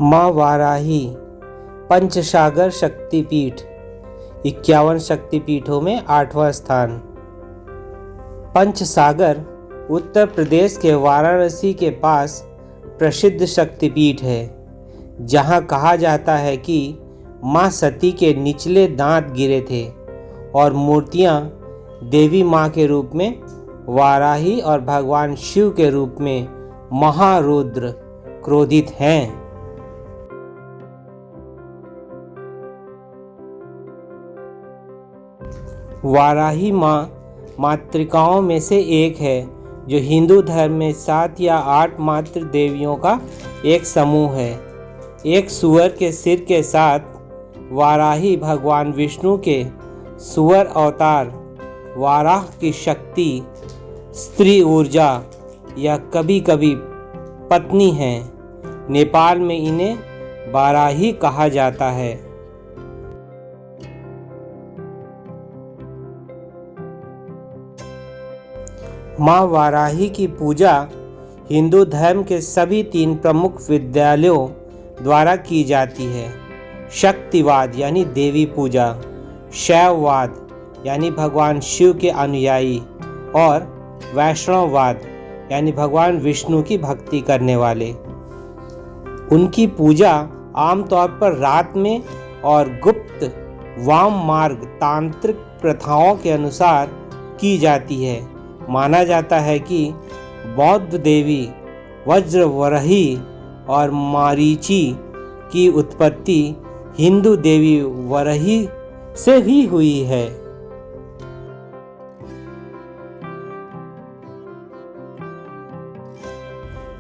माँ वाराही पंचसागर शक्तिपीठ 51 शक्तिपीठों में 8वां स्थान। पंचसागर उत्तर प्रदेश के वाराणसी के पास प्रसिद्ध शक्तिपीठ है, जहाँ कहा जाता है कि माँ सती के निचले दांत गिरे थे और मूर्तियाँ देवी माँ के रूप में वाराही और भगवान शिव के रूप में महारुद्र क्रोधित हैं। वाराही माँ मातृकाओं में से एक है, जो हिंदू धर्म में 7 या 8 मातृ देवियों का एक समूह है। एक सूअर के सिर के साथ वाराही भगवान विष्णु के सूअर अवतार वाराह की शक्ति, स्त्री ऊर्जा या कभी कभी पत्नी हैं। नेपाल में इन्हें वाराही कहा जाता है। माँ वाराही की पूजा हिंदू धर्म के सभी 3 प्रमुख विद्यालयों द्वारा की जाती है। शक्तिवाद यानी देवी पूजा, शैववाद यानी भगवान शिव के अनुयायी और वैष्णववाद यानी भगवान विष्णु की भक्ति करने वाले। उनकी पूजा आमतौर पर रात में और गुप्त वाम मार्ग तांत्रिक प्रथाओं के अनुसार की जाती है। माना जाता है कि बौद्ध देवी वज्रवरही और मारीची की उत्पत्ति हिंदू देवी वरही से ही हुई है।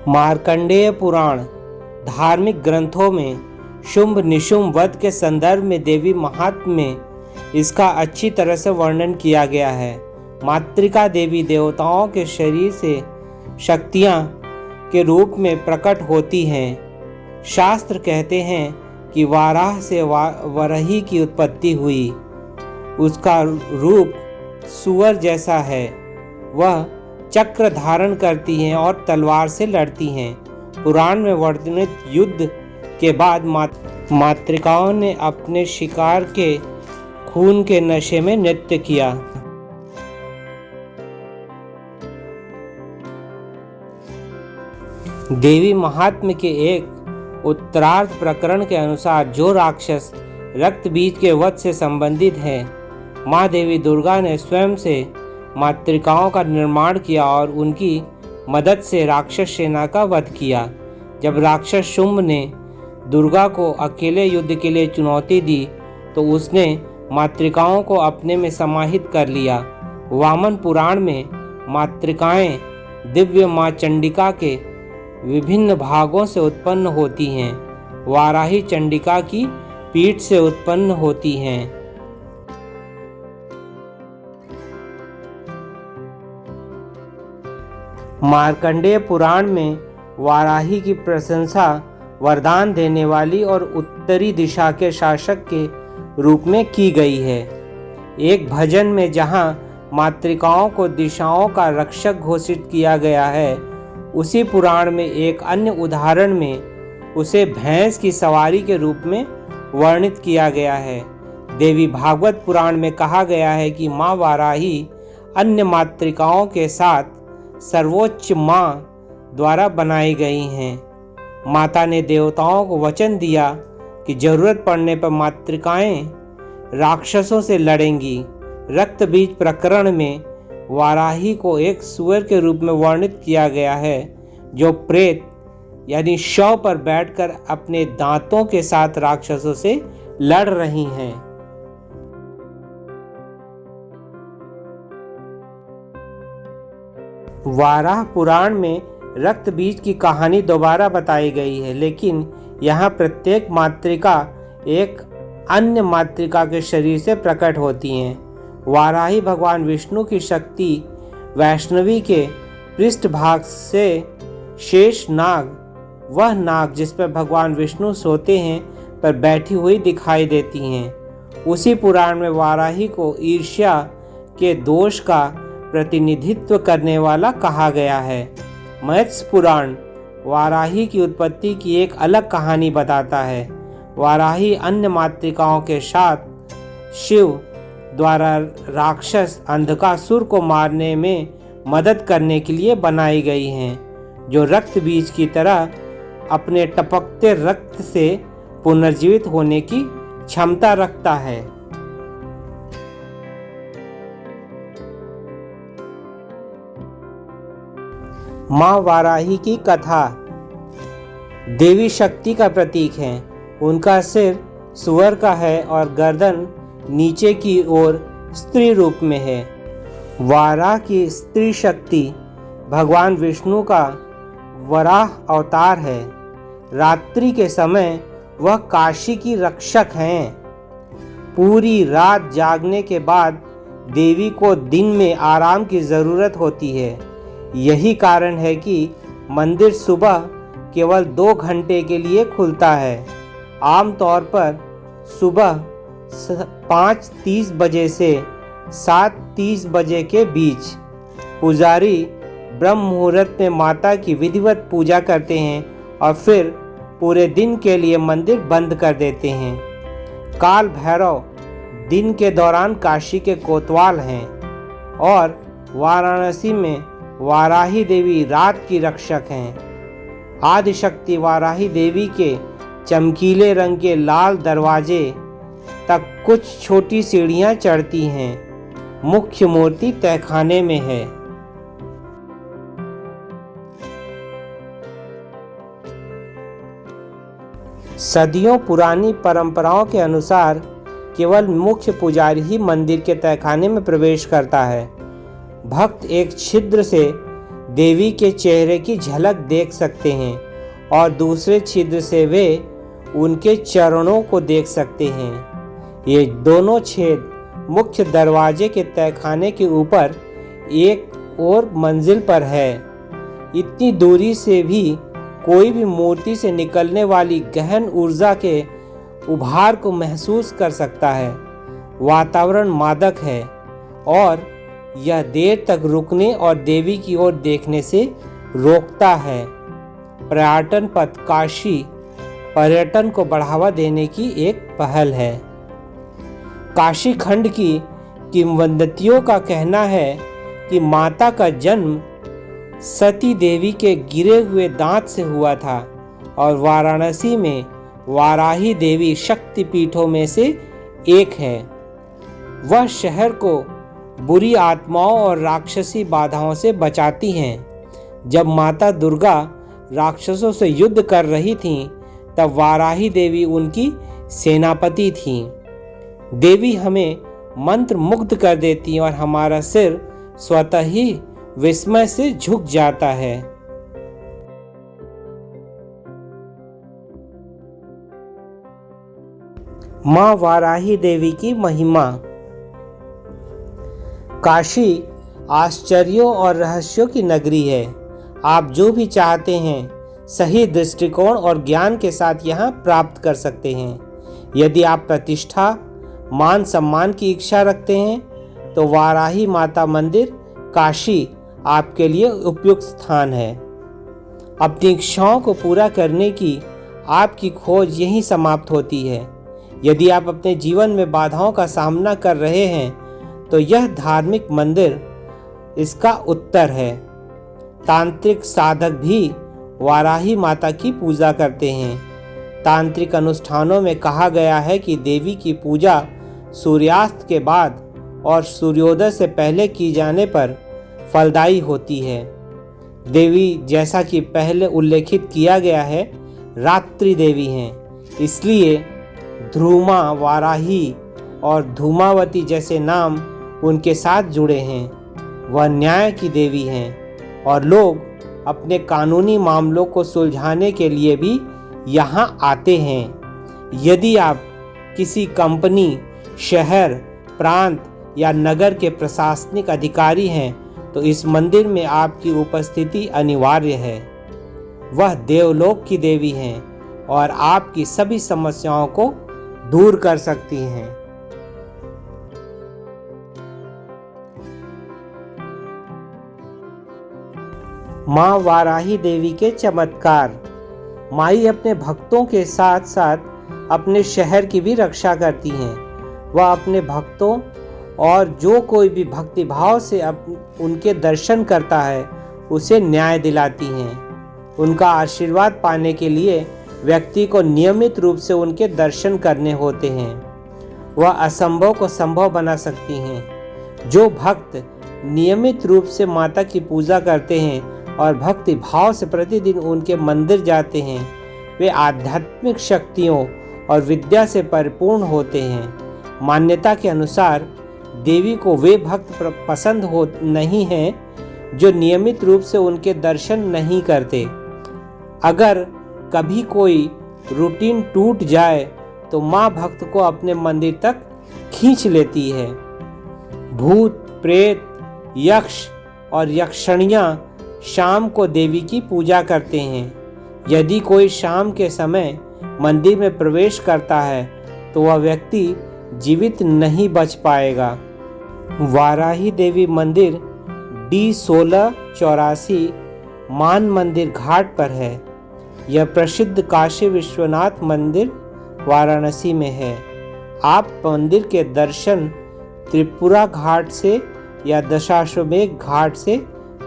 मार्कंडेय पुराण धार्मिक ग्रंथों में शुंभ निशुंभ वध के संदर्भ में देवी महात्म्य में इसका अच्छी तरह से वर्णन किया गया है। मातृका देवी देवताओं के शरीर से शक्तियाँ के रूप में प्रकट होती हैं। शास्त्र कहते हैं कि वाराह से वरही की उत्पत्ति हुई। उसका रूप सूअर जैसा है। वह चक्र धारण करती हैं और तलवार से लड़ती हैं। पुराण में वर्णित युद्ध के बाद मातृकाओं ने अपने शिकार के खून के नशे में नृत्य किया। देवी महात्म्य के एक उत्तरार्ध प्रकरण के अनुसार जो राक्षस रक्त बीज के वध से संबंधित हैं, माँ देवी दुर्गा ने स्वयं से मातृकाओं का निर्माण किया और उनकी मदद से राक्षस सेना का वध किया। जब राक्षस शुंभ ने दुर्गा को अकेले युद्ध के लिए चुनौती दी तो उसने मातृकाओं को अपने में समाहित कर लिया। वामन पुराण में मातृकाएं दिव्य माँ चंडिका के विभिन्न भागों से उत्पन्न होती हैं। वाराही चंडिका की पीठ से उत्पन्न होती हैं। मार्कंडेय पुराण में वाराही की प्रशंसा वरदान देने वाली और उत्तरी दिशा के शासक के रूप में की गई है। एक भजन में जहां मातृकाओं को दिशाओं का रक्षक घोषित किया गया है, उसी पुराण में एक अन्य उदाहरण में उसे भैंस की सवारी के रूप में वर्णित किया गया है। देवी भागवत पुराण में कहा गया है कि माँ वाराही अन्य मातृकाओं के साथ सर्वोच्च माँ द्वारा बनाई गई हैं। माता ने देवताओं को वचन दिया कि जरूरत पड़ने पर मातृकाएं राक्षसों से लड़ेंगी। रक्त बीज प्रकरण में वाराही को एक सूअर के रूप में वर्णित किया गया है, जो प्रेत यानी शव पर बैठकर अपने दांतों के साथ राक्षसों से लड़ रही हैं। वाराह पुराण में रक्त बीज की कहानी दोबारा बताई गई है, लेकिन यहाँ प्रत्येक मातृका एक अन्य मातृका के शरीर से प्रकट होती हैं। वाराही भगवान विष्णु की शक्ति वैष्णवी के पृष्ठभाग से शेष नाग, वह नाग जिस पर भगवान विष्णु सोते हैं, पर बैठी हुई दिखाई देती हैं। उसी पुराण में वाराही को ईर्ष्या के दोष का प्रतिनिधित्व करने वाला कहा गया है। मत्स्य पुराण वाराही की उत्पत्ति की एक अलग कहानी बताता है। वाराही अन्य मातृकाओं के साथ शिव द्वारा राक्षस अंधकासुर को मारने में मदद करने के लिए बनाई गई हैं, जो रक्त बीज की तरह अपने टपकते रक्त से पुनर्जीवित होने की क्षमता रखता है। माँ वाराही की कथा देवी शक्ति का प्रतीक है। उनका सिर सुअर का है और गर्दन नीचे की ओर स्त्री रूप में है। वाराह की स्त्री शक्ति भगवान विष्णु का वराह अवतार है। रात्रि के समय वह काशी की रक्षक हैं। पूरी रात जागने के बाद देवी को दिन में आराम की ज़रूरत होती है। यही कारण है कि मंदिर सुबह केवल 2 घंटे के लिए खुलता है। आमतौर पर सुबह 5:30 बजे से 7:30 बजे के बीच पुजारी ब्रह्म मुहूर्त में माता की विधिवत पूजा करते हैं और फिर पूरे दिन के लिए मंदिर बंद कर देते हैं। काल भैरव दिन के दौरान काशी के कोतवाल हैं और वाराणसी में वाराही देवी रात की रक्षक हैं। आदिशक्ति वाराही देवी के चमकीले रंग के लाल दरवाजे तक कुछ छोटी सीढ़ियां चढ़ती हैं। मुख्य मूर्ति तहखाने में है। सदियों पुरानी परंपराओं के अनुसार केवल मुख्य पुजारी ही मंदिर के तहखाने में प्रवेश करता है। भक्त एक छिद्र से देवी के चेहरे की झलक देख सकते हैं और दूसरे छिद्र से वे उनके चरणों को देख सकते हैं। ये दोनों छेद मुख्य दरवाजे के तहखाने के ऊपर एक और मंजिल पर है। इतनी दूरी से भी कोई भी मूर्ति से निकलने वाली गहन ऊर्जा के उभार को महसूस कर सकता है। वातावरण मादक है और यह देर तक रुकने और देवी की ओर देखने से रोकता है। पर्यटन पथ काशी पर्यटन को बढ़ावा देने की एक पहल है। काशी खंड की किंवदंतियों का कहना है कि माता का जन्म सती देवी के गिरे हुए दांत से हुआ था और वाराणसी में वाराही देवी शक्ति पीठों में से एक है। वह शहर को बुरी आत्माओं और राक्षसी बाधाओं से बचाती हैं। जब माता दुर्गा राक्षसों से युद्ध कर रही थीं, तब वाराही देवी उनकी सेनापति थीं। देवी हमें मंत्र मुग्ध कर देती और हमारा सिर स्वतः ही विस्मय से झुक जाता है। माँ वाराही देवी की महिमा। काशी आश्चर्यों और रहस्यों की नगरी है। आप जो भी चाहते हैं सही दृष्टिकोण और ज्ञान के साथ यहाँ प्राप्त कर सकते हैं। यदि आप प्रतिष्ठा मान सम्मान की इच्छा रखते हैं तो वाराही माता मंदिर काशी आपके लिए उपयुक्त स्थान है। अपनी इच्छाओं को पूरा करने की आपकी खोज यहीं समाप्त होती है। यदि आप अपने जीवन में बाधाओं का सामना कर रहे हैं तो यह धार्मिक मंदिर इसका उत्तर है। तांत्रिक साधक भी वाराही माता की पूजा करते हैं। तांत्रिक अनुष्ठानों में कहा गया है कि देवी की पूजा सूर्यास्त के बाद और सूर्योदय से पहले की जाने पर फलदायी होती है। देवी जैसा कि पहले उल्लेखित किया गया है रात्रि देवी हैं, इसलिए ध्रुमा वाराही और धूमावती जैसे नाम उनके साथ जुड़े हैं। वह न्याय की देवी हैं और लोग अपने कानूनी मामलों को सुलझाने के लिए भी यहाँ आते हैं। यदि आप किसी कंपनी, शहर, प्रांत या नगर के प्रशासनिक अधिकारी हैं तो इस मंदिर में आपकी उपस्थिति अनिवार्य है। वह देवलोक की देवी हैं और आपकी सभी समस्याओं को दूर कर सकती हैं। माँ वाराही देवी के चमत्कार। माई अपने भक्तों के साथ साथ अपने शहर की भी रक्षा करती हैं। वह अपने भक्तों और जो कोई भी भक्तिभाव से उनके दर्शन करता है उसे न्याय दिलाती हैं। उनका आशीर्वाद पाने के लिए व्यक्ति को नियमित रूप से उनके दर्शन करने होते हैं। वह असंभव को संभव बना सकती हैं। जो भक्त नियमित रूप से माता की पूजा करते हैं और भक्ति भाव से प्रतिदिन उनके मंदिर जाते हैं, वे आध्यात्मिक शक्तियों और विद्या से परिपूर्ण होते हैं। मान्यता के अनुसार देवी को वे भक्त पसंद नहीं हैं जो नियमित रूप से उनके दर्शन नहीं करते। अगर कभी कोई रूटीन टूट जाए तो माँ भक्त को अपने मंदिर तक खींच लेती है। भूत, प्रेत, यक्ष और यक्षणियाँ शाम को देवी की पूजा करते हैं। यदि कोई शाम के समय मंदिर में प्रवेश करता है तो वह व्यक्ति जीवित नहीं बच पाएगा। वाराही देवी मंदिर D1684 मान मंदिर घाट पर है। यह प्रसिद्ध काशी विश्वनाथ मंदिर वाराणसी में है। आप मंदिर के दर्शन त्रिपुरा घाट से या दशाश्वमेध घाट से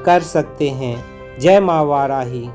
कर सकते हैं। जय माँ वाराही।